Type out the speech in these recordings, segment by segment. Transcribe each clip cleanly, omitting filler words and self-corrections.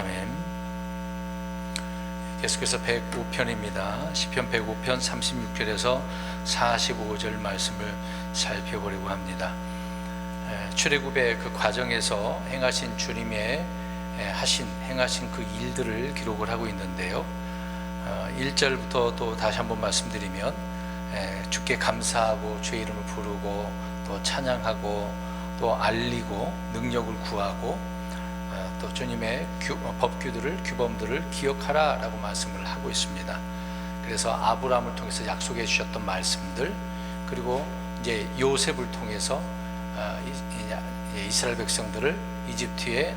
아멘. 계속해서 105편입니다. 시편 105편 36절에서 45절 말씀을 살펴보려고 합니다. 출애굽의 그 과정에서 행하신 주님의 행하신 그 일들을 기록을 하고 있는데요. 1절부터 또 다시 한번 말씀드리면 주께 감사하고 주의 이름을 부르고 또 찬양하고 또 알리고 능력을 구하고 또 주님의 법규들을 규범들을 기억하라 라고 말씀을 하고 있습니다. 그래서 아브라함을 통해서 약속해 주셨던 말씀들, 그리고 이제 요셉을 통해서 이스라엘 백성들을 이집트에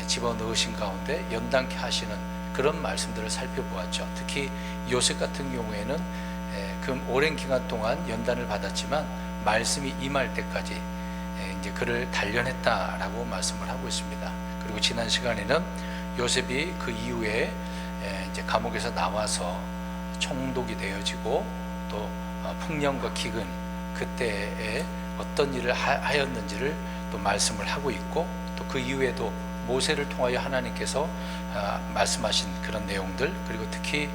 집어넣으신 가운데 연단케 하시는 그런 말씀들을 살펴보았죠. 특히 요셉 같은 경우에는 그 오랜 기간 동안 연단을 받았지만 말씀이 임할 때까지 이제 그를 단련했다라고 말씀을 하고 있습니다. 그리고 지난 시간에는 요셉이 그 이후에 이제 감옥에서 나와서 총독이 되어지고 또 풍년과 기근 그때에 어떤 일을 하였는지를 또 말씀을 하고 있고, 또 그 이후에도 모세를 통하여 하나님께서 말씀하신 그런 내용들, 그리고 특히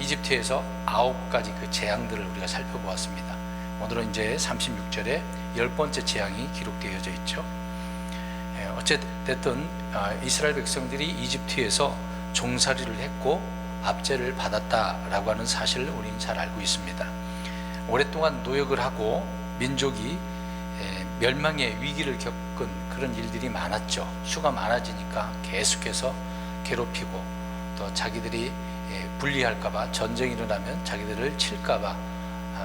이집트에서 9가지 그 재앙들을 우리가 살펴보았습니다. 오늘은 이제 36절에 10번째 재앙이 기록되어져 있죠. 어쨌든 이스라엘 백성들이 이집트에서 종살이를 했고 압제를 받았다라고 하는 사실을 우리는 잘 알고 있습니다. 오랫동안 노역을 하고 민족이 멸망의 위기를 겪은 그런 일들이 많았죠. 수가 많아지니까 계속해서 괴롭히고, 또 자기들이 불리할까봐, 전쟁이 일어나면 자기들을 칠까봐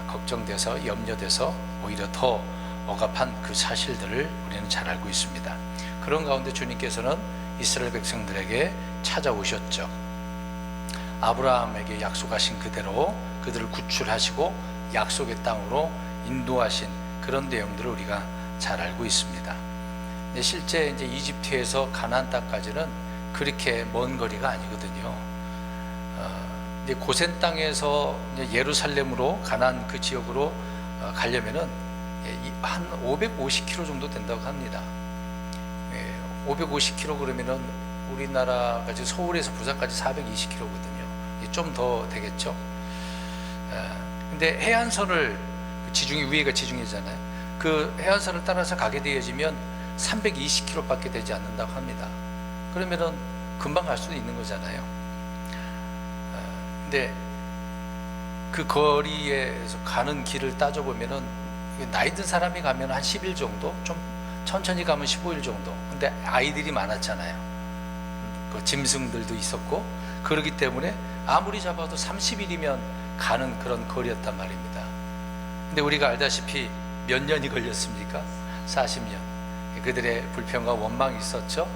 걱정돼서 염려돼서 오히려 더 억압한 그 사실들을 우리는 잘 알고 있습니다. 그런 가운데 주님께서는 이스라엘 백성들에게 찾아오셨죠. 아브라함에게 약속하신 그대로 그들을 구출하시고 약속의 땅으로 인도하신 그런 내용들을 우리가 잘 알고 있습니다. 실제 이제 이집트에서 가나안 땅까지는 그렇게 먼 거리가 아니거든요. 이제 고센 땅에서 이제 예루살렘으로 가나안 그 지역으로 가려면은 한 550km 정도 된다고 합니다. 550km 그러면은 우리나라가 지금 서울에서 부산까지 420km거든요. 좀 더 되겠죠. 근데 해안선을, 지중해 위에가 지중해잖아요. 그 해안선을 따라서 가게 되어지면 320km밖에 되지 않는다고 합니다. 그러면은 금방 갈 수도 있는 거잖아요. 근데 그 거리에서 가는 길을 따져보면은 나이 든 사람이 가면 한 10일 정도, 좀 천천히 가면 15일 정도. 근데 아이들이 많았잖아요. 그 짐승들도 있었고, 그러기 때문에 아무리 잡아도 30일이면 가는 그런 거리였단 말입니다. 근데 우리가 알다시피 몇 년이 걸렸습니까? 40년. 그들의 불평과 원망이 있었죠.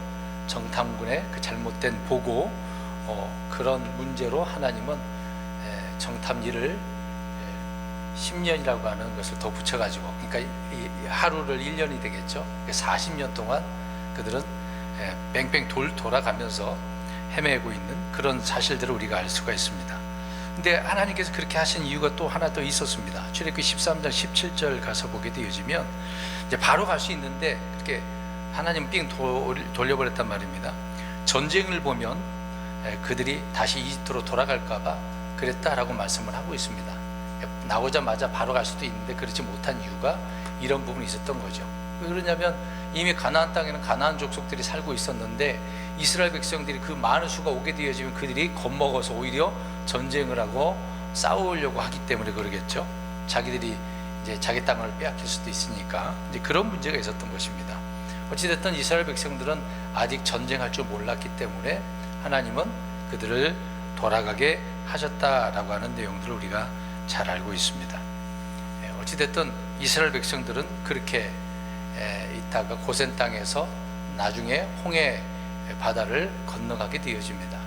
정탐군의 그 잘못된 보고, 그런 문제로 하나님은 정탐 일을 10년이라고 하는 것을 더 붙여가지고, 그러니까 하루를 1년이 되겠죠. 40년 동안 그들은 뺑뺑 돌아가면서 헤매고 있는 그런 사실들을 우리가 알 수가 있습니다. 근데 하나님께서 그렇게 하신 이유가 또 하나 더 있었습니다. 출애굽기 13장 17절 가서 보게 되어지면 이제 바로 갈 수 있는데 그렇게 하나님 삥 돌려버렸단 말입니다. 전쟁을 보면 그들이 다시 이집트로 돌아갈까봐 그랬다라고 말씀을 하고 있습니다. 나오자마자 바로 갈 수도 있는데 그렇지 못한 이유가 이런 부분이 있었던 거죠. 왜 그러냐면 이미 가나안 땅에는 가나안 족속들이 살고 있었는데 이스라엘 백성들이 그 많은 수가 오게 되어지면 그들이 겁먹어서 오히려 전쟁을 하고 싸우려고 하기 때문에 그러겠죠. 자기들이 이제 자기 땅을 빼앗길 수도 있으니까 이제 그런 문제가 있었던 것입니다. 어찌됐든 이스라엘 백성들은 아직 전쟁할 줄 몰랐기 때문에 하나님은 그들을 돌아가게 하셨다라고 하는 내용들을 우리가 잘 알고 있습니다. 어찌됐든 이스라엘 백성들은 그렇게 있다가 고센 땅에서 나중에 홍해 바다를 건너가게 되어집니다.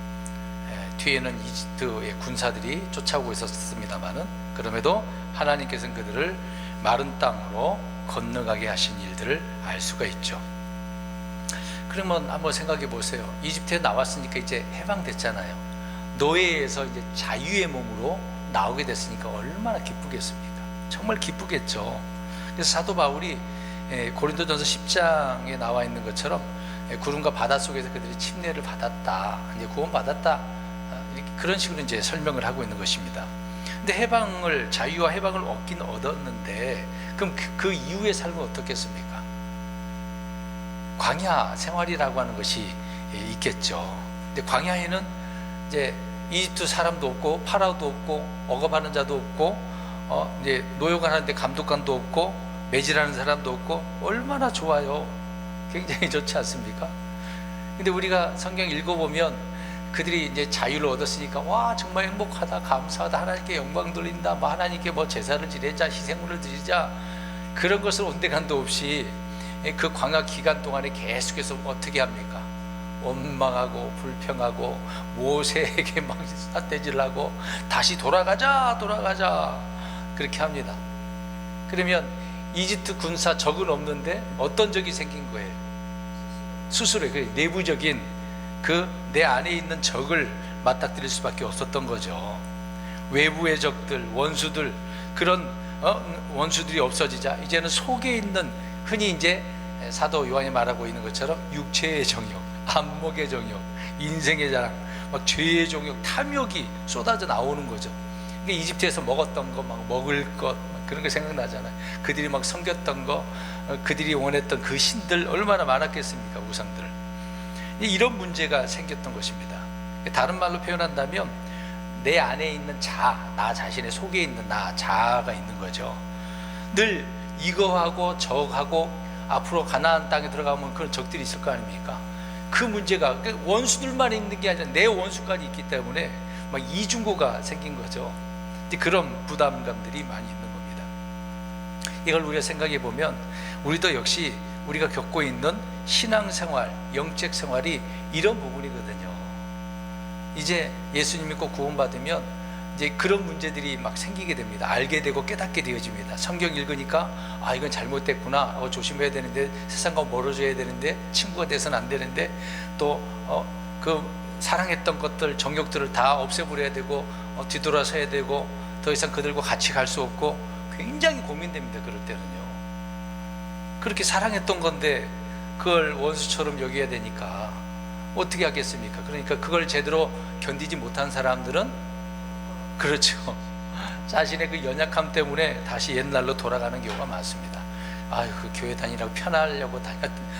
뒤에는 이집트의 군사들이 쫓아오고 있었습니다만은 그럼에도 하나님께서는 그들을 마른 땅으로 건너가게 하신 일들을 알 수가 있죠. 그러면 한번 생각해 보세요. 이집트에 나왔으니까 이제 해방됐잖아요. 노예에서 이제 자유의 몸으로 나오게 됐으니까 얼마나 기쁘겠습니까? 정말 기쁘겠죠. 그래서 사도 바울이 고린도전서 10장에 나와 있는 것처럼 구름과 바다 속에서 그들이 침례를 받았다, 이제 구원받았다, 그런 식으로 이제 설명을 하고 있는 것입니다. 근데 해방을, 자유와 해방을 얻긴 얻었는데, 그럼 그 이후의 삶은 어떻겠습니까? 광야 생활이라고 하는 것이 있겠죠. 근데 광야에는 이제 이집트 사람도 없고 파라오도 없고 억압하는 자도 없고 이제 노역하는데 감독관도 없고 매질하는 사람도 없고 얼마나 좋아요. 굉장히 좋지 않습니까? 근데 우리가 성경 읽어보면 그들이 이제 자유를 얻었으니까 와 정말 행복하다, 감사하다, 하나님께 영광 돌린다, 뭐 하나님께 뭐 제사를 지내자, 희생물을 드리자, 그런 것을 온데간도 없이 그 광야 기간 동안에 계속해서 어떻게 합니까? 원망하고 불평하고 모세에게 막 삿대질하고 다시 돌아가자 그렇게 합니다. 그러면 이집트 군사 적은 없는데 어떤 적이 생긴 거예요? 스스로의 그 내부적인 그 내 안에 있는 적을 맞닥뜨릴 수밖에 없었던 거죠. 외부의 적들, 원수들, 그런 원수들이 없어지자 이제는 속에 있는, 흔히 이제 사도 요한이 말하고 있는 것처럼 육체의 정욕, 안목의 정욕, 인생의 자랑, 막 죄의 정욕, 탐욕이 쏟아져 나오는 거죠. 그러니까 이집트에서 먹었던 거, 막 먹을 것, 그런 거 생각나잖아요. 그들이 막 섬겼던 거, 그들이 원했던 그 신들 얼마나 많았겠습니까? 우상들. 이런 문제가 생겼던 것입니다. 다른 말로 표현한다면 내 안에 있는 나 자신의 속에 있는 자아가 있는 거죠. 늘 이거하고 저하고 앞으로 가나안 땅에 들어가면 그런 적들이 있을 거 아닙니까? 그 문제가 원수들만 있는 게 아니라 내 원수까지 있기 때문에 막 이중고가 생긴 거죠. 그런 부담감들이 많이 있는 겁니다. 이걸 우리가 생각해 보면 우리도 역시 우리가 겪고 있는 신앙생활, 영적 생활이 이런 부분이거든요. 이제 예수님 믿고 구원받으면 이제 그런 문제들이 막 생기게 됩니다. 알게 되고 깨닫게 되어집니다. 성경 읽으니까 이건 잘못됐구나, 조심해야 되는데, 세상과 멀어져야 되는데, 친구가 돼서는 안 되는데, 또 그 사랑했던 것들, 정욕들을 다 없애버려야 되고, 뒤돌아서야 되고, 더 이상 그들과 같이 갈 수 없고, 굉장히 고민됩니다. 그럴 때는요. 그렇게 사랑했던 건데 그걸 원수처럼 여겨야 되니까 어떻게 하겠습니까? 그러니까 그걸 제대로 견디지 못한 사람들은, 그렇죠, 자신의 그 연약함 때문에 다시 옛날로 돌아가는 경우가 많습니다. 그 교회 다니려고 편하려고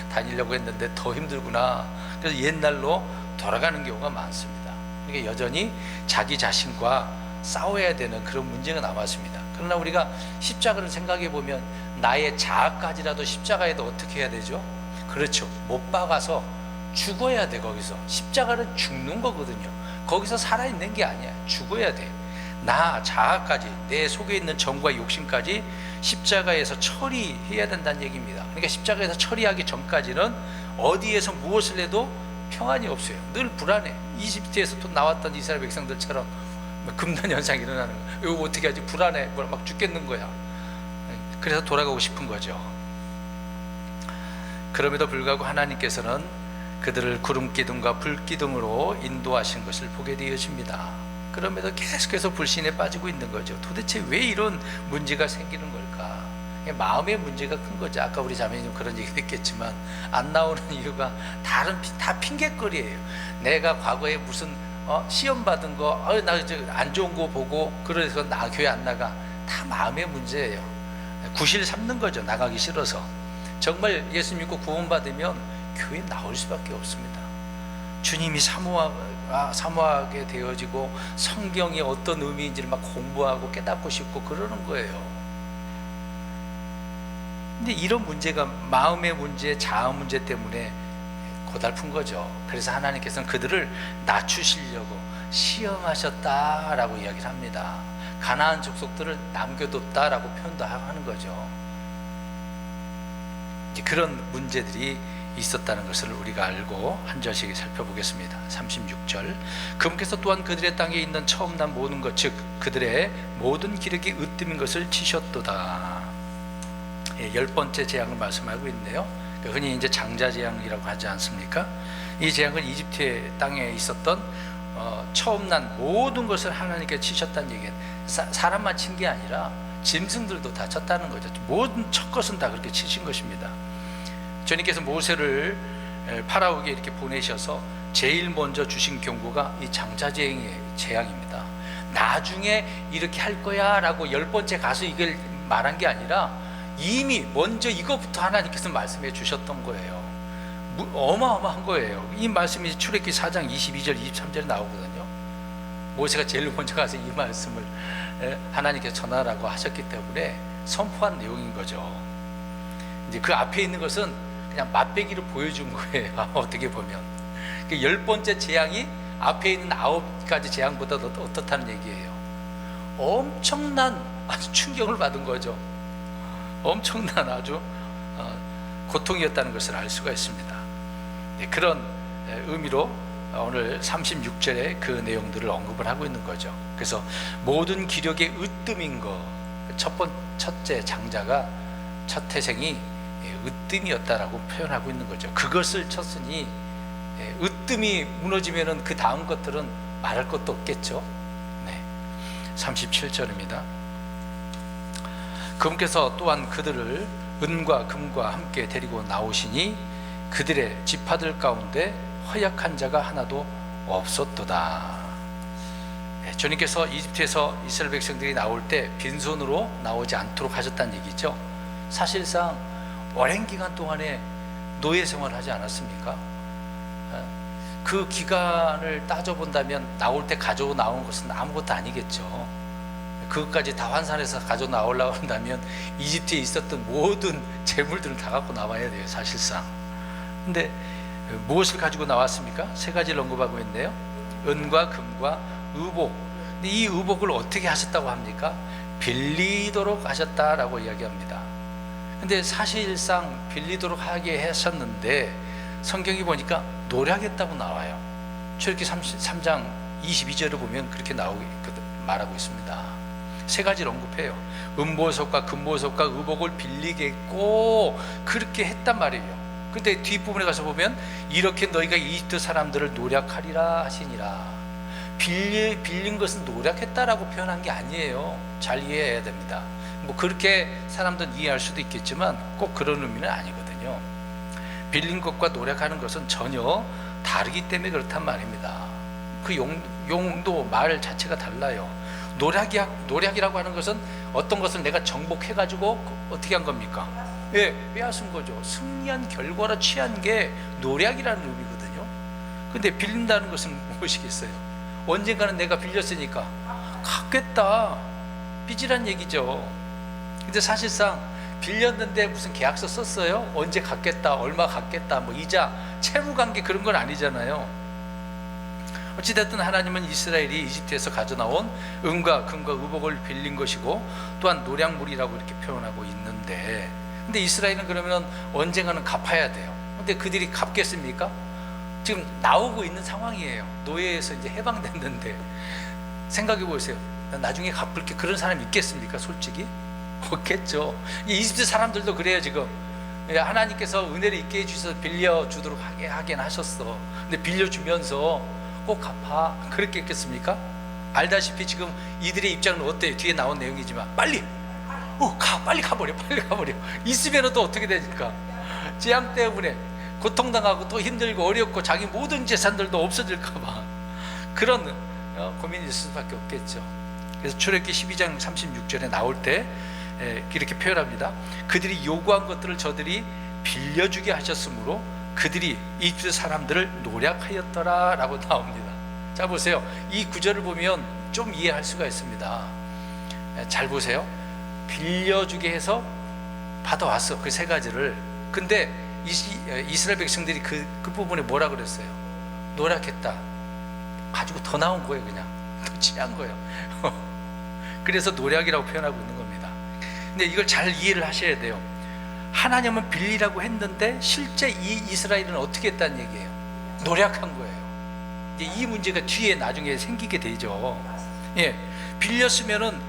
다니려고 했는데 더 힘들구나. 그래서 옛날로 돌아가는 경우가 많습니다. 그러니까 여전히 자기 자신과 싸워야 되는 그런 문제가 남았습니다. 그러나 우리가 십자가를 생각해 보면 나의 자아까지라도 십자가에도 어떻게 해야 되죠? 그렇죠, 못 박아서 죽어야 돼. 거기서 십자가는 죽는 거거든요. 거기서 살아있는 게 아니야. 죽어야 돼. 나 자아까지, 내 속에 있는 정과 욕심까지 십자가에서 처리해야 된다는 얘기입니다. 그러니까 십자가에서 처리하기 전까지는 어디에서 무엇을 해도 평안이 없어요. 늘 불안해. 이집트에서 또 나왔던 이스라엘 백성들처럼 금단 현상이 일어나는 거야. 이거 어떻게 하지? 불안해. 막 죽겠는 거야. 그래서 돌아가고 싶은 거죠. 그럼에도 불구하고 하나님께서는 그들을 구름 기둥과 불 기둥으로 인도하신 것을 보게 되어집니다. 그럼에도 계속해서 불신에 빠지고 있는 거죠. 도대체 왜 이런 문제가 생기는 걸까? 마음의 문제가 큰 거죠. 아까 우리 자매님 그런 얘기 했겠지만 안 나오는 이유가 다 핑계거리예요. 내가 과거에 무슨 시험 받은 거, 나 안 좋은 거 보고 그래서 나 교회 안 나가. 다 마음의 문제예요. 구실 삼는 거죠. 나가기 싫어서. 정말 예수 믿고 구원받으면 교회 나올 수밖에 없습니다. 주님이 사모하게 되어지고 성경이 어떤 의미인지를 막 공부하고 깨닫고 싶고 그러는 거예요. 근데 이런 문제가 마음의 문제, 자아 문제 때문에 고달픈 거죠. 그래서 하나님께서는 그들을 낮추시려고 시험하셨다라고 이야기를 합니다. 가나안 족속들을 남겨뒀다라고 표현도 하는 거죠. 그런 문제들이 있었다는 것을 우리가 알고 한 절씩 살펴보겠습니다. 36절. 그분께서 또한 그들의 땅에 있는 처음 난 모든 것, 즉 그들의 모든 기력이 으뜸인 것을 치셨도다. 10번째 재앙을 말씀하고 있네요. 흔히 이제 장자 재앙이라고 하지 않습니까? 이 재앙은 이집트의 땅에 있었던 처음 난 모든 것을 하나님께 치셨다는 얘기예요. 사람만 친 게 아니라 짐승들도 다 쳤다는 거죠. 모든 첫 것은 다 그렇게 치신 것입니다. 주님께서 모세를 파라오에게 이렇게 보내셔서 제일 먼저 주신 경고가 이 장자재앙의 재앙입니다. 나중에 이렇게 할 거야 라고 10번째 가서 이걸 말한 게 아니라 이미 먼저 이것부터 하나님께서 말씀해 주셨던 거예요. 어마어마한 거예요. 이 말씀이 출애굽기 4장 22절 23절에 나오거든요. 모세가 제일 먼저 가서 이 말씀을 하나님께서 전하라고 하셨기 때문에 선포한 내용인 거죠. 이제 그 앞에 있는 것은 그냥 맛배기로 보여준 거예요. 어떻게 보면 10번째 재앙이 앞에 있는 9가지 재앙보다 어떻다는 얘기예요. 엄청난 아주 충격을 받은 거죠. 엄청난 아주 고통이었다는 것을 알 수가 있습니다. 그런 의미로 오늘 36절에 그 내용들을 언급을 하고 있는 거죠. 그래서 모든 기력의 으뜸인 것, 첫째 장자가 첫 태생이 으뜸이었다라고 표현하고 있는 거죠. 그것을 쳤으니 으뜸이 무너지면은 그 다음 것들은 말할 것도 없겠죠. 37절입니다. 그분께서 또한 그들을 은과 금과 함께 데리고 나오시니 그들의 지파들 가운데 허약한 자가 하나도 없었도다. 주님께서 이집트에서 이스라엘 백성들이 나올 때 빈손으로 나오지 않도록 하셨다는 얘기죠. 사실상 오랜 기간 동안에 노예 생활을 하지 않았습니까? 그 기간을 따져본다면 나올 때 가지고 나온 것은 아무것도 아니겠죠. 그것까지 다 환산해서 가지고 나오려고 한다면 이집트에 있었던 모든 재물들을 다 갖고 나와야 돼요, 사실상. 근데 무엇을 가지고 나왔습니까? 3가지를 언급하고 있네요. 은과 금과 의복. 근데 이 의복을 어떻게 하셨다고 합니까? 빌리도록 하셨다라고 이야기합니다. 근데 사실상 빌리도록 하게 하셨는데 성경이 보니까 노력했다고 나와요. 출애굽기 33장 22절을 보면 그렇게 말하고 있습니다. 3가지를 언급해요. 은보석과 금보석과 의복을 빌리겠고 그렇게 했단 말이에요. 근데 뒷부분에 가서 보면 이렇게 너희가 이집트 사람들을 노력하리라 하시니라. 빌린 것은 노력했다라고 표현한 게 아니에요. 잘 이해해야 됩니다. 뭐 그렇게 사람들은 이해할 수도 있겠지만 꼭 그런 의미는 아니거든요. 빌린 것과 노력하는 것은 전혀 다르기 때문에 그렇단 말입니다. 그 용도 말 자체가 달라요. 노력이라고 하는 것은 어떤 것을 내가 정복해가지고 어떻게 한 겁니까? 빼앗은 거죠. 승리한 결과로 취한 게 노력이라는 의미거든요. 근데 빌린다는 것은 무엇이겠어요? 언젠가는 내가 빌렸으니까 갚겠다, 빚이란 얘기죠. 근데 사실상 빌렸는데 무슨 계약서 썼어요? 언제 갚겠다, 얼마 갚겠다, 뭐 이자, 채무관계 그런 건 아니잖아요. 어찌됐든 하나님은 이스라엘이 이집트에서 가져나온 은과 금과 의복을 빌린 것이고 또한 노량물이라고 이렇게 표현하고 있는데, 근데 이스라엘은 그러면 언젠가는 갚아야 돼요. 근데 그들이 갚겠습니까? 지금 나오고 있는 상황이에요. 노예에서 이제 해방됐는데 생각해 보세요. 나중에 갚을게, 그런 사람 있겠습니까? 솔직히 없겠죠. 이집트 사람들도 그래요. 지금 하나님께서 은혜를 있게 해주셔서 빌려주도록 하긴 하셨어. 근데 빌려주면서 꼭 갚아, 그렇게 했겠습니까? 알다시피 지금 이들의 입장은 어때요? 뒤에 나온 내용이지만 빨리 빨리 가버려. 있으면 또 어떻게 되니까? 재앙 때문에 고통당하고 또 힘들고 어렵고 자기 모든 재산들도 없어질까봐 그런 고민이 있을 수밖에 없겠죠. 그래서 출애굽기 12장 36절에 나올 때 이렇게 표현합니다. 그들이 요구한 것들을 저들이 빌려주게 하셨으므로 그들이 이집트 사람들을 노력하였더라 라고 나옵니다. 자 보세요. 이 구절을 보면 좀 이해할 수가 있습니다. 잘 보세요. 빌려주게 해서 받아왔어, 그 3가지를. 근데 이스라엘 백성들이 그 부분에 뭐라 그랬어요? 노력했다. 가지고 더 나온 거예요. 그냥 더 취한 거예요. 그래서 노력이라고 표현하고 있는 겁니다. 근데 이걸 잘 이해를 하셔야 돼요. 하나님은 빌리라고 했는데 실제 이 이스라엘은 어떻게 했다는 얘기예요? 노력한 거예요. 이제 이 문제가 뒤에 나중에 생기게 되죠. 빌렸으면은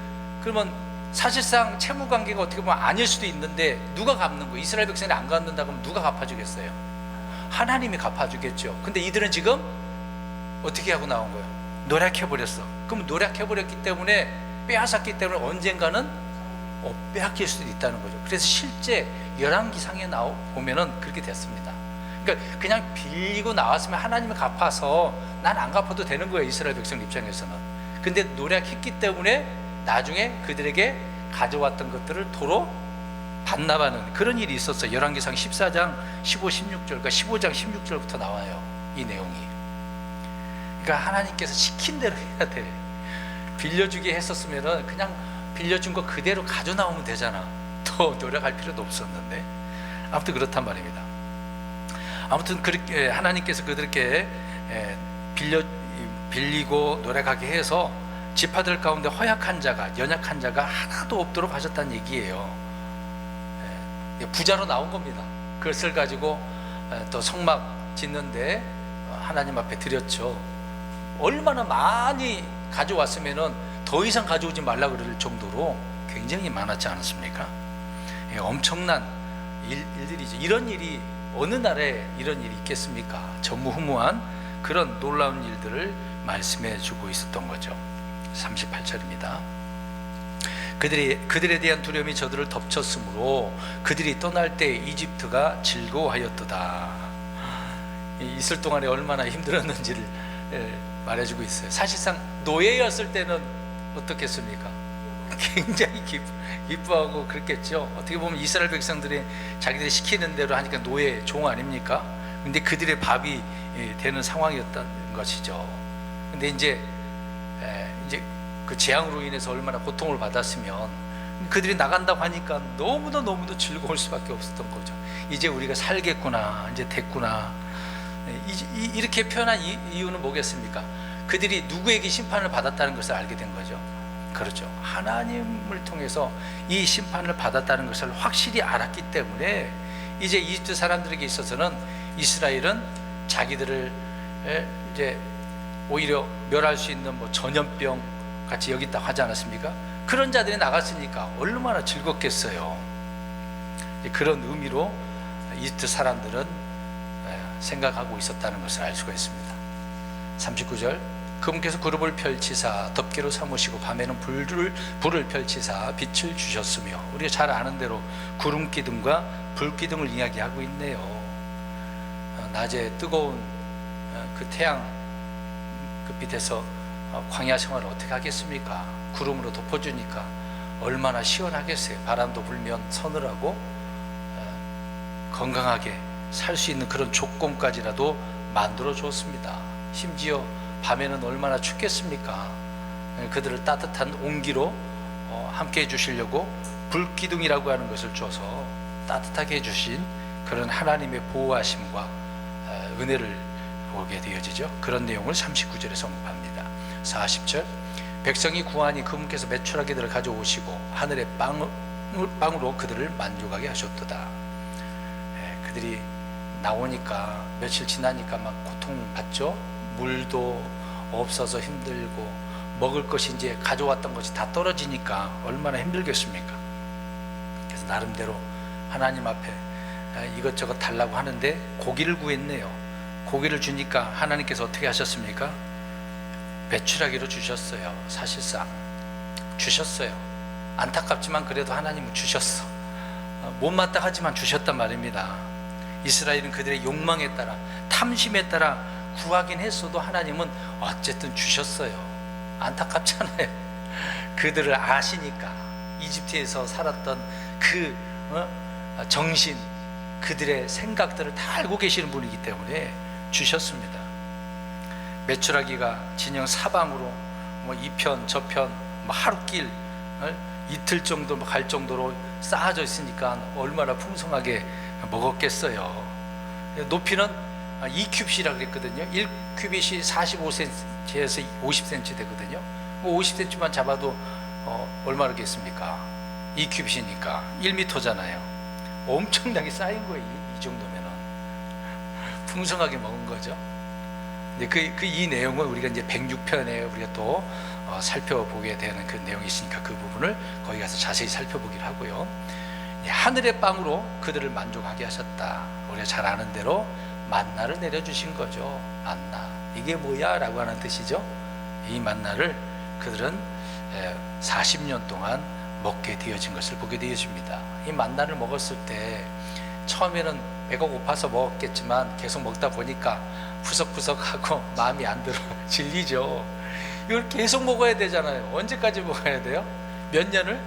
그러면 사실상 채무 관계가 어떻게 보면 아닐 수도 있는데 누가 갚는 거예요? 이스라엘 백성이 안 갚는다 그러면 누가 갚아주겠어요? 하나님이 갚아주겠죠. 근데 이들은 지금 어떻게 하고 나온 거예요? 노력해버렸어. 그럼 노력해버렸기 때문에, 빼앗았기 때문에 언젠가는 빼앗길 수도 있다는 거죠. 그래서 실제 열왕기상에 보면은 그렇게 됐습니다. 그러니까 그냥 빌리고 나왔으면 하나님이 갚아서 난 안 갚아도 되는 거예요, 이스라엘 백성 입장에서는. 근데 노력했기 때문에 나중에 그들에게 가져왔던 것들을 도로 반납하는 그런 일이 있었어요. 열왕기상 14장 15, 16절, 그러니까 15장 16절부터 나와요, 이 내용이. 그러니까 하나님께서 시킨 대로 해야 돼. 빌려주게 했었으면은 그냥 빌려준 거 그대로 가져 나오면 되잖아. 더 노력할 필요도 없었는데. 아무튼 그렇단 말입니다. 아무튼 그렇게 하나님께서 그들께 빌리고 노력하게 해서 지파들 가운데 허약한 자가, 연약한 자가 하나도 없도록 하셨다는 얘기예요. 부자로 나온 겁니다. 그것을 가지고 또 성막 짓는데 하나님 앞에 드렸죠. 얼마나 많이 가져왔으면은 더 이상 가져오지 말라 그럴 정도로 굉장히 많았지 않았습니까? 엄청난 일들이죠. 이런 일이 어느 나라에 이런 일이 있겠습니까? 전무후무한 그런 놀라운 일들을 말씀해 주고 있었던 거죠. 38절입니다. 그들에 대한 두려움이 저들을 덮쳤으므로 그들이 떠날 때 이집트가 즐거워하였도다. 있을 동안에 얼마나 힘들었는지를 말해주고 있어요. 사실상 노예였을 때는 어떻겠습니까? 굉장히 기뻐하고 그랬겠죠. 어떻게 보면 이스라엘 백성들이 자기들이 시키는 대로 하니까 노예, 종 아닙니까? 근데 그들의 밥이 되는 상황이었다는 것이죠. 근데 이제 그 재앙으로 인해서 얼마나 고통을 받았으면 그들이 나간다고 하니까 너무도 즐거울 수밖에 없었던 거죠. 이제 우리가 살겠구나, 이제 됐구나. 이렇게 표현한 이유는 뭐겠습니까? 그들이 누구에게 심판을 받았다는 것을 알게 된 거죠. 그렇죠. 하나님을 통해서 이 심판을 받았다는 것을 확실히 알았기 때문에 이제 이집트 사람들에게 있어서는 이스라엘은 자기들을 이제 오히려 멸할 수 있는 뭐 전염병 같이 여기다 하지 않았습니까? 그런 자들이 나갔으니까 얼마나 즐겁겠어요. 그런 의미로 이집트 사람들은 생각하고 있었다는 것을 알 수가 있습니다. 39절, 그분께서 구름을 펼치사 덮개로 삼으시고 밤에는 불을 펼치사 빛을 주셨으며, 우리가 잘 아는 대로 구름 기둥과 불 기둥을 이야기하고 있네요. 낮에 뜨거운 그 태양 그 빛에서 광야 생활을 어떻게 하겠습니까? 구름으로 덮어주니까 얼마나 시원하겠어요. 바람도 불면 서늘하고 건강하게 살 수 있는 그런 조건까지라도 만들어 줬습니다. 심지어 밤에는 얼마나 춥겠습니까? 그들을 따뜻한 온기로 함께 해주시려고 불기둥이라고 하는 것을 줘서 따뜻하게 해주신 그런 하나님의 보호하심과 은혜를 보게 되어지죠. 그런 내용을 39절에 언급합니다. 40절, 백성이 구하니 그분께서 매출하게 그들을 가져오시고 하늘의 빵으로 그들을 만족하게 하셨도다. 그들이 나오니까 며칠 지나니까 막 고통받죠. 물도 없어서 힘들고 먹을 것이 이제 가져왔던 것이 다 떨어지니까 얼마나 힘들겠습니까? 그래서 나름대로 하나님 앞에 이것저것 달라고 하는데 고기를 구했네요. 고기를 주니까 하나님께서 어떻게 하셨습니까? 배출하기로 주셨어요. 사실상 주셨어요. 안타깝지만 그래도 하나님은 주셨어. 못마땅하지만 주셨단 말입니다. 이스라엘은 그들의 욕망에 따라, 탐심에 따라 구하긴 했어도 하나님은 어쨌든 주셨어요. 안타깝잖아요. 그들을 아시니까, 이집트에서 살았던 그 정신, 그들의 생각들을 다 알고 계시는 분이기 때문에 주셨습니다. 메추라기가 진영 사방으로 뭐 이편 저편 뭐 하루길 이틀 정도 갈 정도로 쌓아져 있으니까 얼마나 풍성하게 먹었겠어요. 높이는 2큐빗이라고 그랬거든요. 1큐빗이 45cm에서 50cm 되거든요. 50cm만 잡아도 얼마겠습니까? 2큐빗이니까 1m잖아요. 엄청나게 쌓인 거예요. 이 정도면은 풍성하게 먹은 거죠. 이 내용은 우리가 이제 106편에 우리가 또 살펴보게 되는 그 내용이 있으니까 그 부분을 거기 가서 자세히 살펴보기로 하고요. 하늘의 빵으로 그들을 만족하게 하셨다. 우리가 잘 아는 대로 만나를 내려주신 거죠. 만나, 이게 뭐야? 라고 하는 뜻이죠. 이 만나를 그들은 40년 동안 먹게 되어진 것을 보게 되어집니다. 이 만나를 먹었을 때 처음에는 배가 고파서 먹었겠지만 계속 먹다 보니까 푸석푸석하고 마음이 안 들어 질리죠. 이걸 계속 먹어야 되잖아요. 언제까지 먹어야 돼요? 몇 년을?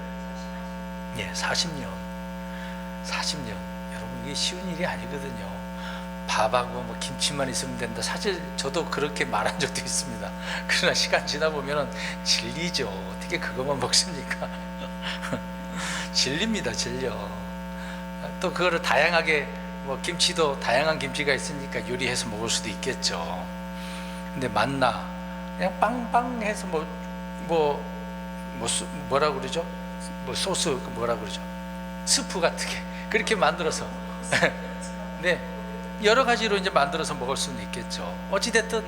예, 40년. 40년. 여러분, 이게 쉬운 일이 아니거든요. 밥하고 뭐 김치만 있으면 된다. 사실 저도 그렇게 말한 적도 있습니다. 그러나 시간 지나 보면은 질리죠. 어떻게 그것만 먹습니까? 질립니다, 질려. 또 그거를 다양하게, 뭐 김치도 다양한 김치가 있으니까 요리해서 먹을 수도 있겠죠. 근데 만나 그냥 빵빵해서 뭐라 그러죠? 뭐 소스 뭐라 그러죠? 스프 같은 게 그렇게 만들어서 네, 여러 가지로 이제 만들어서 먹을 수는 있겠죠. 어찌 됐든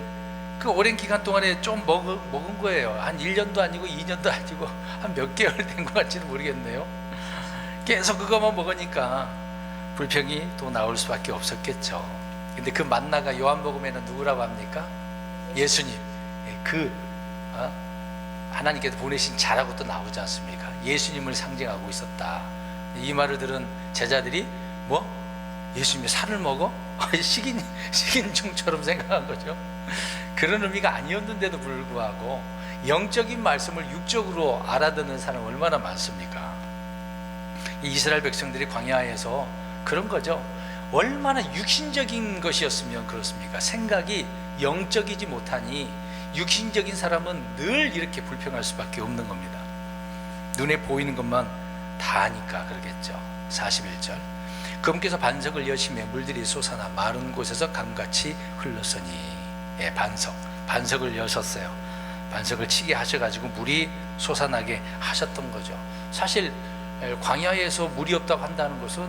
그 오랜 기간 동안에 좀 먹은 거예요. 한 1년도 아니고 2년도 아니고 한 몇 개월 된 것 같지는 모르겠네요. 계속 그것만 먹으니까 불평이 또 나올 수밖에 없었겠죠. 근데 그 만나가 요한복음에는 누구라고 합니까? 예수님. 하나님께서 보내신 자라고 또 나오지 않습니까? 예수님을 상징하고 있었다. 이 말을 들은 제자들이 뭐? 예수님이 살을 먹어? 식인종처럼 생각한 거죠. 그런 의미가 아니었는데도 불구하고 영적인 말씀을 육적으로 알아듣는 사람 얼마나 많습니까? 이스라엘 백성들이 광야에서 그런 거죠. 얼마나 육신적인 것이었으면 그렇습니까? 생각이 영적이지 못하니 육신적인 사람은 늘 이렇게 불평할 수밖에 없는 겁니다. 눈에 보이는 것만 다 아니까 그러겠죠. 41절, 그분께서 반석을 여시며 물들이 솟아나 마른 곳에서 강같이 흘렀으니. 예, 반석을 여셨어요. 반석을 치게 하셔가지고 물이 솟아나게 하셨던 거죠. 사실 광야에서 물이 없다고 한다는 것은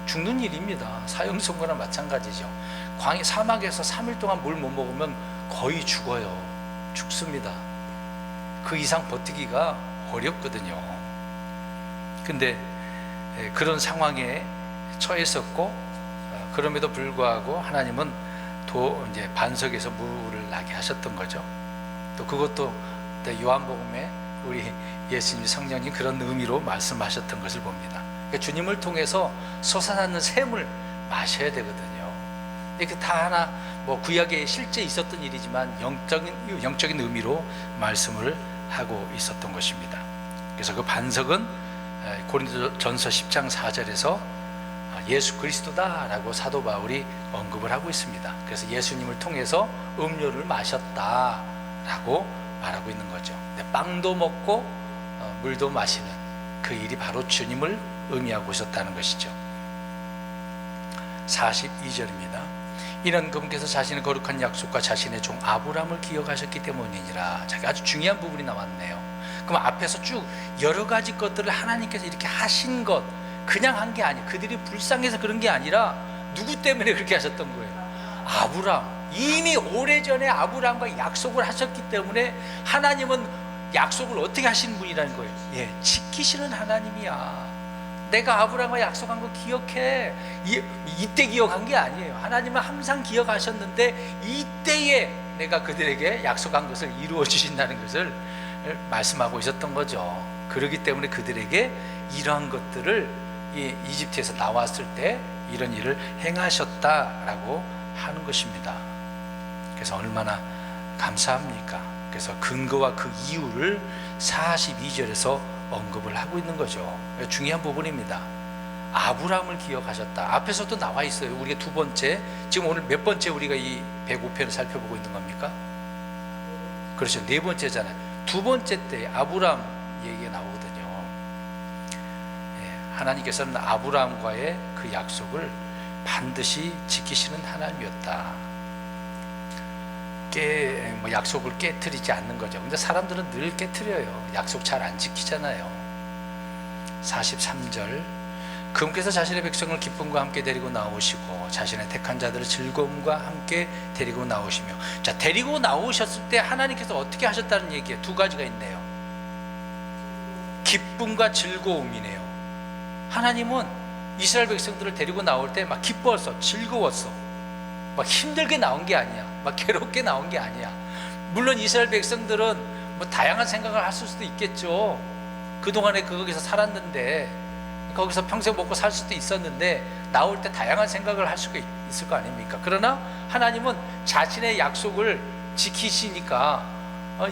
죽는 일입니다. 사형선고나 마찬가지죠. 사막에서 3일 동안 물 못 먹으면 거의 죽어요. 죽습니다. 그 이상 버티기가 어렵거든요. 근데 그런 상황에 처했었고, 그럼에도 불구하고 하나님은 이제 반석에서 물을 나게 하셨던 거죠. 또 그것도 요한복음에 우리 예수님 성령님 그런 의미로 말씀하셨던 것을 봅니다. 그러니까 주님을 통해서 솟아나는 샘을 마셔야 되거든요. 이게 다 하나 뭐 구약에 실제 있었던 일이지만 영적인 의미로 말씀을 하고 있었던 것입니다. 그래서 그 반석은 고린도전서 10장 4절에서 예수 그리스도다라고 사도 바울이 언급을 하고 있습니다. 그래서 예수님을 통해서 음료를 마셨다라고 말하고 있는 거죠. 빵도 먹고 물도 마시는 그 일이 바로 주님을 의미하고 있었다는 것이죠. 42절입니다. 이는 그분께서 자신의 거룩한 약속과 자신의 종 아브라함을 기억하셨기 때문이니라. 아주 중요한 부분이 나왔네요. 그럼 앞에서 쭉 여러 가지 것들을 하나님께서 이렇게 하신 것, 그냥 한 게 아니에요. 그들이 불쌍해서 그런 게 아니라 누구 때문에 그렇게 하셨던 거예요? 아브라함. 이미 오래전에 아브라함과 약속을 하셨기 때문에 하나님은 약속을 어떻게 하신 분이라는 거예요. 예, 지키시는 하나님이야. 내가 아브라함과 약속한 거 기억해. 이때 기억한 게 아니에요. 하나님은 항상 기억하셨는데 이때에 내가 그들에게 약속한 것을 이루어 주신다는 것을 말씀하고 있었던 거죠. 그렇기 때문에 그들에게 이러한 것들을 이집트에서 나왔을 때 이런 일을 행하셨다라고 하는 것입니다. 그래서 얼마나 감사합니까? 그래서 근거와 그 이유를 42절에서 언급을 하고 있는 거죠. 중요한 부분입니다. 아브라함을 기억하셨다. 앞에서도 나와 있어요. 우리가 두 번째, 지금 오늘 몇 번째 우리가 이 105편을 살펴보고 있는 겁니까? 그렇죠. 네 번째잖아요. 두 번째 때 아브라함 얘기가 나오거든요. 하나님께서는 아브라함과의 그 약속을 반드시 지키시는 하나님이었다. 약속을 깨트리지 않는 거죠. 근데 사람들은 늘 깨트려요. 약속 잘 안 지키잖아요. 43절, 그분께서 자신의 백성을 기쁨과 함께 데리고 나오시고 자신의 택한 자들을 즐거움과 함께 데리고 나오시며. 자, 데리고 나오셨을 때 하나님께서 어떻게 하셨다는 얘기예요. 두 가지가 있네요. 기쁨과 즐거움이네요. 하나님은 이스라엘 백성들을 데리고 나올 때 막 기뻐했어, 즐거웠어. 막 힘들게 나온 게 아니야. 막 괴롭게 나온 게 아니야. 물론 이스라엘 백성들은 뭐 다양한 생각을 할 수도 있겠죠. 그동안에 거기서 살았는데 거기서 평생 먹고 살 수도 있었는데 나올 때 다양한 생각을 할 수가 있을 거 아닙니까? 그러나 하나님은 자신의 약속을 지키시니까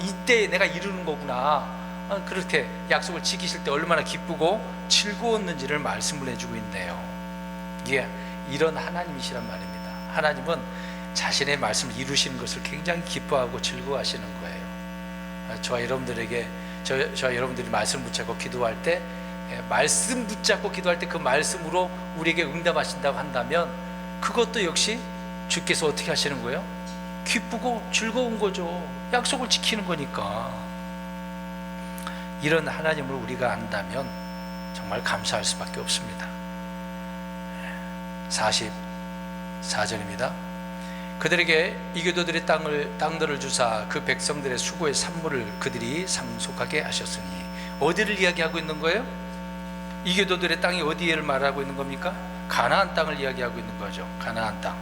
이때 내가 이루는 거구나, 그렇게 약속을 지키실 때 얼마나 기쁘고 즐거웠는지를 말씀을 해주고 있네요. 이게 이런 하나님이시란 말입니다. 하나님은 자신의 말씀을 이루시는 것을 굉장히 기뻐하고 즐거워하시는 거예요. 저와 여러분들에게, 저와 여러분들이 말씀 붙잡고 기도할 때, 말씀 붙잡고 기도할 때 그 말씀으로 우리에게 응답하신다고 한다면 그것도 역시 주께서 어떻게 하시는 거예요? 기쁘고 즐거운 거죠. 약속을 지키는 거니까. 이런 하나님을 우리가 안다면 정말 감사할 수밖에 없습니다. 44절입니다. 그들에게 이교도들의 땅들을 주사 그 백성들의 수고의 산물을 그들이 상속하게 하셨으니, 어디를 이야기하고 있는 거예요? 이교도들의 땅이 어디를 말하고 있는 겁니까? 가나안 땅을 이야기하고 있는 거죠. 가나안 땅.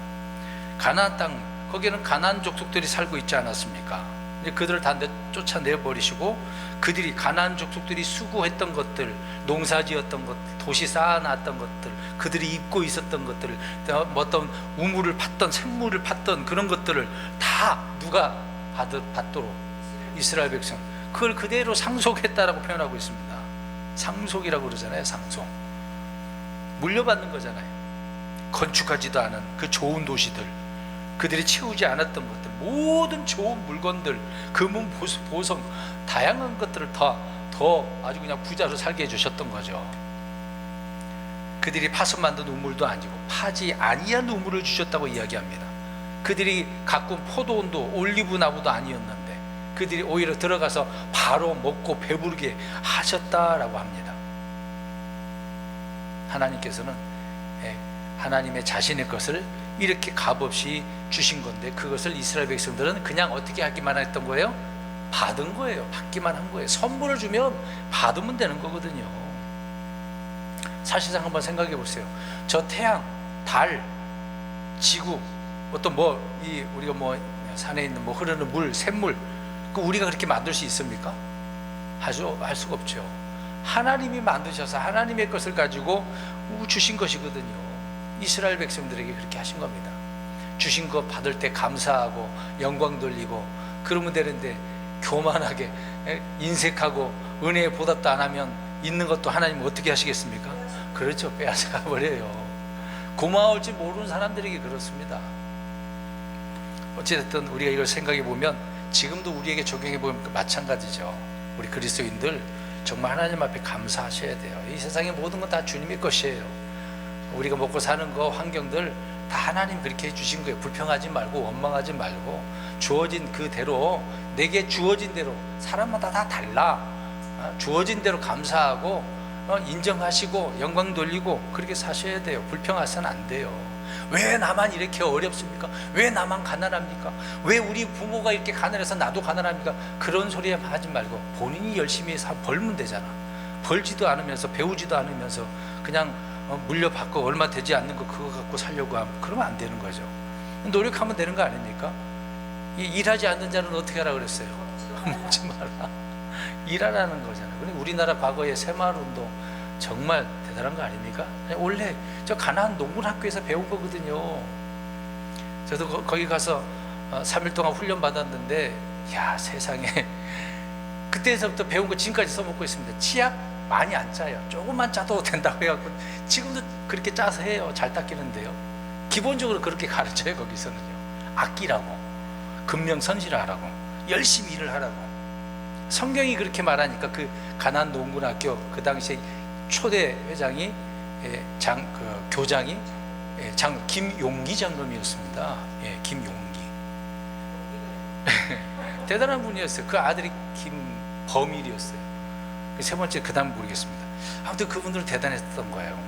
가나안 땅, 거기에는 가나안 족속들이 살고 있지 않았습니까? 그들을 다 쫓아내버리시고 그들이, 가나안 족속들이 수고했던 것들, 농사지었던 것들, 도시 쌓아놨던 것들, 그들이 입고 있었던 것들을, 어떤 우물을 팠던, 샘물을 팠던 그런 것들을 다 누가 받도록? 이스라엘 백성. 그걸 그대로 상속했다라고 표현하고 있습니다. 상속이라고 그러잖아요. 상속. 물려받는 거잖아요. 건축하지도 않은 그 좋은 도시들, 그들이 채우지 않았던 것들, 모든 좋은 물건들, 금은, 보석, 다양한 것들을 더 아주 그냥 부자로 살게 해주셨던 거죠. 그들이 파서 만든 우물도 아니고 파지 아니한 우물을 주셨다고 이야기합니다. 그들이 가꾼 포도원도 올리브 나무도 아니었는데 그들이 오히려 들어가서 바로 먹고 배부르게 하셨다라고 합니다. 하나님께서는 하나님의 자신의 것을 이렇게 값없이 주신 건데, 그것을 이스라엘 백성들은 그냥 어떻게 하기만 했던 거예요? 받은 거예요. 받기만 한 거예요. 선물을 주면 받으면 되는 거거든요. 사실상 한번 생각해 보세요. 저 태양, 달, 지구, 어떤 우리가 산에 있는 흐르는 물, 샘물, 그 우리가 그렇게 만들 수 있습니까? 할 수가 없죠. 하나님이 만드셔서 하나님의 것을 가지고 주신 것이거든요. 이스라엘 백성들에게 그렇게 하신 겁니다. 주신 것 받을 때 감사하고 영광 돌리고 그러면 되는데, 교만하게 인색하고 은혜에 보답도 안 하면 있는 것도 하나님 어떻게 하시겠습니까? 그렇죠. 빼앗아 버려요. 고마울 줄 모르는 사람들에게 그렇습니다. 어찌됐든 우리가 이걸 생각해 보면 지금도 우리에게 적용해 보면 마찬가지죠. 우리 그리스도인들 정말 하나님 앞에 감사하셔야 돼요. 이 세상의 모든 건 다 주님의 것이에요. 우리가 먹고 사는 거, 환경들 다 하나님 그렇게 해주신 거예요. 불평하지 말고 원망하지 말고 주어진 그대로, 내게 주어진 대로, 사람마다 다 달라, 주어진 대로 감사하고 인정하시고 영광 돌리고 그렇게 사셔야 돼요. 불평하셔서는 안 돼요. 왜 나만 이렇게 어렵습니까? 왜 나만 가난합니까? 왜 우리 부모가 이렇게 가난해서 나도 가난합니까? 그런 소리 하지 말고 본인이 열심히 벌면 되잖아. 벌지도 않으면서 배우지도 않으면서 그냥 물려받고 얼마 되지 않는 거 그거 갖고 살려고 하면 그러면 안 되는 거죠. 노력하면 되는 거 아닙니까? 일하지 않는 자는 어떻게 하라 그랬어요? 먹지 마라. 일하라는 거잖아요. 근데 우리나라 과거의 새마을운동 정말 대단한 거 아닙니까? 원래 저 가나안 농군학교에서 배운 거거든요. 저도 거기 가서 3일 동안 훈련 받았는데, 야 세상에, 그때서부터 배운 거 지금까지 써먹고 있습니다. 치약 많이 안 짜요. 조금만 짜도 된다고 해갖고 지금도 그렇게 짜서 해요. 잘 닦이는데요. 기본적으로 그렇게 가르쳐요. 거기서는요. 아끼라고, 근명선실하라고, 열심히 일을 하라고. 성경이 그렇게 말하니까 그 가나안 농군학교 그 당시에 초대 회장이 교장이 김용기 장로님이었습니다. 김용기. 대단한 분이었어요. 그 아들이 김범일이었어요. 세 번째 그 다음 모르겠습니다. 아무튼 그분들은 대단했던 거예요.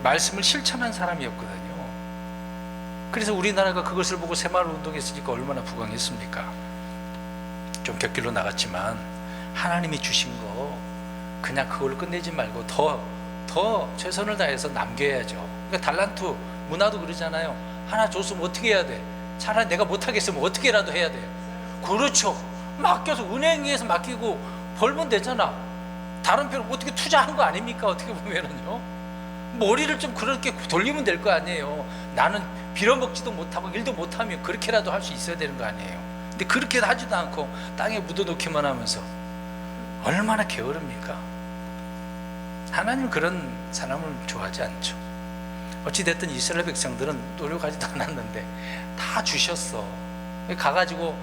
말씀을 실천한 사람이었거든요. 그래서 우리나라가 그것을 보고 새마을운동했으니까 얼마나 부강했습니까? 좀 곁길로 나갔지만 하나님이 주신 거 그냥 그걸로 끝내지 말고 더 최선을 다해서 남겨야죠. 그러니까 달란트 문화도 그러잖아요. 하나 줬으면 어떻게 해야 돼? 차라리 내가 못하겠으면 어떻게라도 해야 돼요. 그렇죠. 맡겨서 은행에서 맡기고 벌면 되잖아. 다른 편을 어떻게 투자한 거 아닙니까? 어떻게 보면은요. 머리를 좀 그렇게 돌리면 될 거 아니에요. 나는 빌어먹지도 못하고 일도 못하면 그렇게라도 할 수 있어야 되는 거 아니에요. 근데 그렇게 하지도 않고 땅에 묻어놓기만 하면서 얼마나 게으릅니까? 하나님은 그런 사람을 좋아하지 않죠. 어찌됐든 이스라엘 백성들은 노력하지도 않았는데 다 주셨어. 가가지고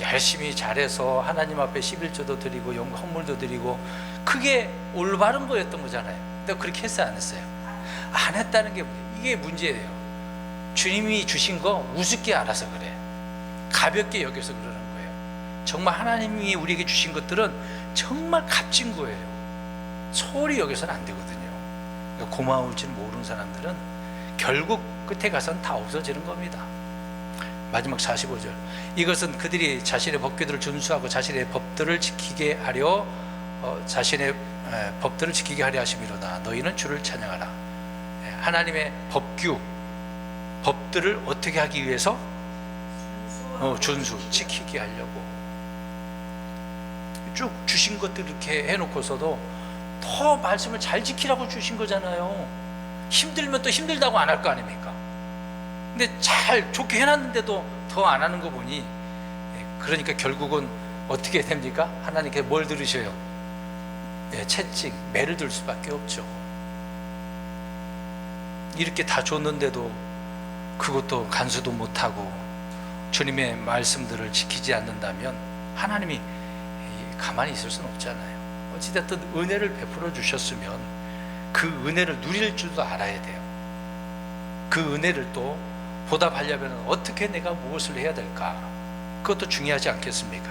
열심히 잘해서 하나님 앞에 11조도 드리고 헌물도 드리고, 그게 올바른 거였던 거잖아요. 근데 그렇게 했어요, 안 했어요? 안 했다는 게 이게 문제예요. 주님이 주신 거 우습게 알아서 그래. 가볍게 여겨서 그러는 거예요. 정말 하나님이 우리에게 주신 것들은 정말 값진 거예요. 소홀히 여겨서는 안 되거든요. 그러니까 고마울 줄 모르는 사람들은 결국 끝에 가서는 다 없어지는 겁니다. 마지막 45절, 이것은 그들이 자신의 법규들을 준수하고 자신의 법들을 지키게 하려 자신의 법들을 지키게 하려 하심이로다. 너희는 주를 찬양하라. 하나님의 법들을 어떻게 하기 위해서? 준수, 지키게 하려고 쭉 주신 것들 이렇게 해놓고서도 더 말씀을 잘 지키라고 주신 거잖아요. 힘들면 또 힘들다고 안 할 거 아닙니까? 근데 잘 좋게 해놨는데도 더 안 하는 거 보니, 그러니까 결국은 어떻게 됩니까? 하나님께 뭘 들으셔요? 채찍, 매를 들 수밖에 없죠. 이렇게 다 줬는데도 그것도 간수도 못하고 주님의 말씀들을 지키지 않는다면 하나님이 가만히 있을 수는 없잖아요. 어찌됐든 은혜를 베풀어 주셨으면 그 은혜를 누릴 줄도 알아야 돼요. 그 은혜를 또 보답하려면 어떻게 내가 무엇을 해야 될까? 그것도 중요하지 않겠습니까?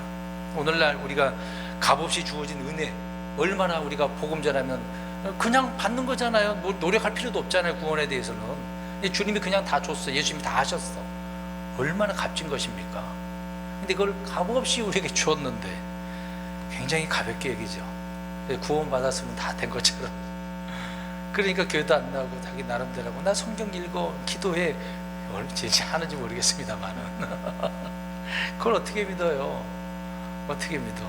오늘날 우리가 값없이 주어진 은혜, 얼마나 우리가 복음 전하면 그냥 받는 거잖아요. 뭐 노력할 필요도 없잖아요. 구원에 대해서는 주님이 그냥 다 줬어. 예수님이 다 하셨어. 얼마나 값진 것입니까? 근데 그걸 값없이 우리에게 주었는데 굉장히 가볍게 여기죠. 구원 받았으면 다 된 것처럼. 그러니까 교회도 안 나오고 자기 나름대로 하고, 나 성경 읽어, 기도해. 진짜 하는지 모르겠습니다만은 그걸 어떻게 믿어요? 어떻게 믿어?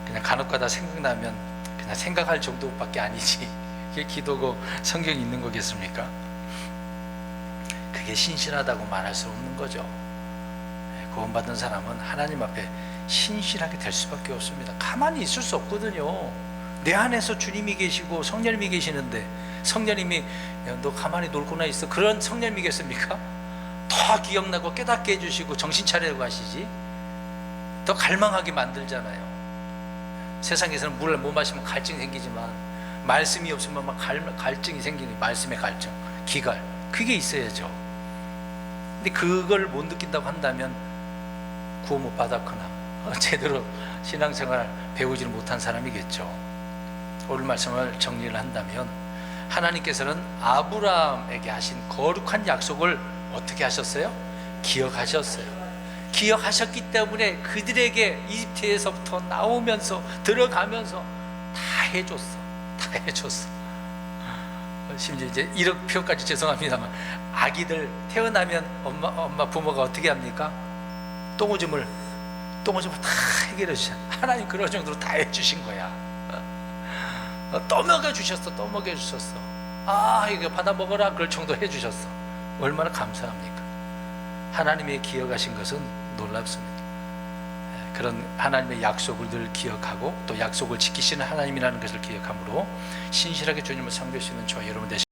그냥 간혹가다 생각나면 그냥 생각할 정도밖에 아니지. 그게 기도고 성경이 있는 거겠습니까? 그게 신실하다고 말할 수 없는 거죠. 구원받은 사람은 하나님 앞에 신실하게 될 수밖에 없습니다. 가만히 있을 수 없거든요. 내 안에서 주님이 계시고 성령님이 계시는데, 성령님이 너 가만히 놀고나 있어, 그런 성령님이겠습니까? 더 기억나고 깨닫게 해주시고 정신 차리라고 하시지, 더 갈망하게 만들잖아요. 세상에서는 물을 못 마시면 갈증이 생기지만 말씀이 없으면 막 갈증이 생기는, 말씀의 갈증, 기갈, 그게 있어야죠. 근데 그걸 못 느낀다고 한다면 구원 못 받았거나 제대로 신앙생활 배우지를 못한 사람이겠죠. 오늘 말씀을 정리를 한다면, 하나님께서는 아브라함에게 하신 거룩한 약속을 어떻게 하셨어요? 기억하셨어요. 기억하셨기 때문에 그들에게 이집트에서부터 나오면서 들어가면서 다 해줬어. 다 해줬어. 심지어 이제 이런 표현까지 죄송합니다만, 아기들 태어나면 엄마 부모가 어떻게 합니까? 똥오줌을 다 해결해 주셔. 하나님 그런 정도로 다 해주신 거야. 또 먹여주셨어. 또 먹여주셨어. 이거 받아 먹어라, 그럴 정도 해주셨어. 얼마나 감사합니까? 하나님의 기억하신 것은 놀랍습니다. 그런 하나님의 약속을 늘 기억하고 또 약속을 지키시는 하나님이라는 것을 기억함으로 신실하게 주님을 섬길 수 있는 저와 여러분 되시기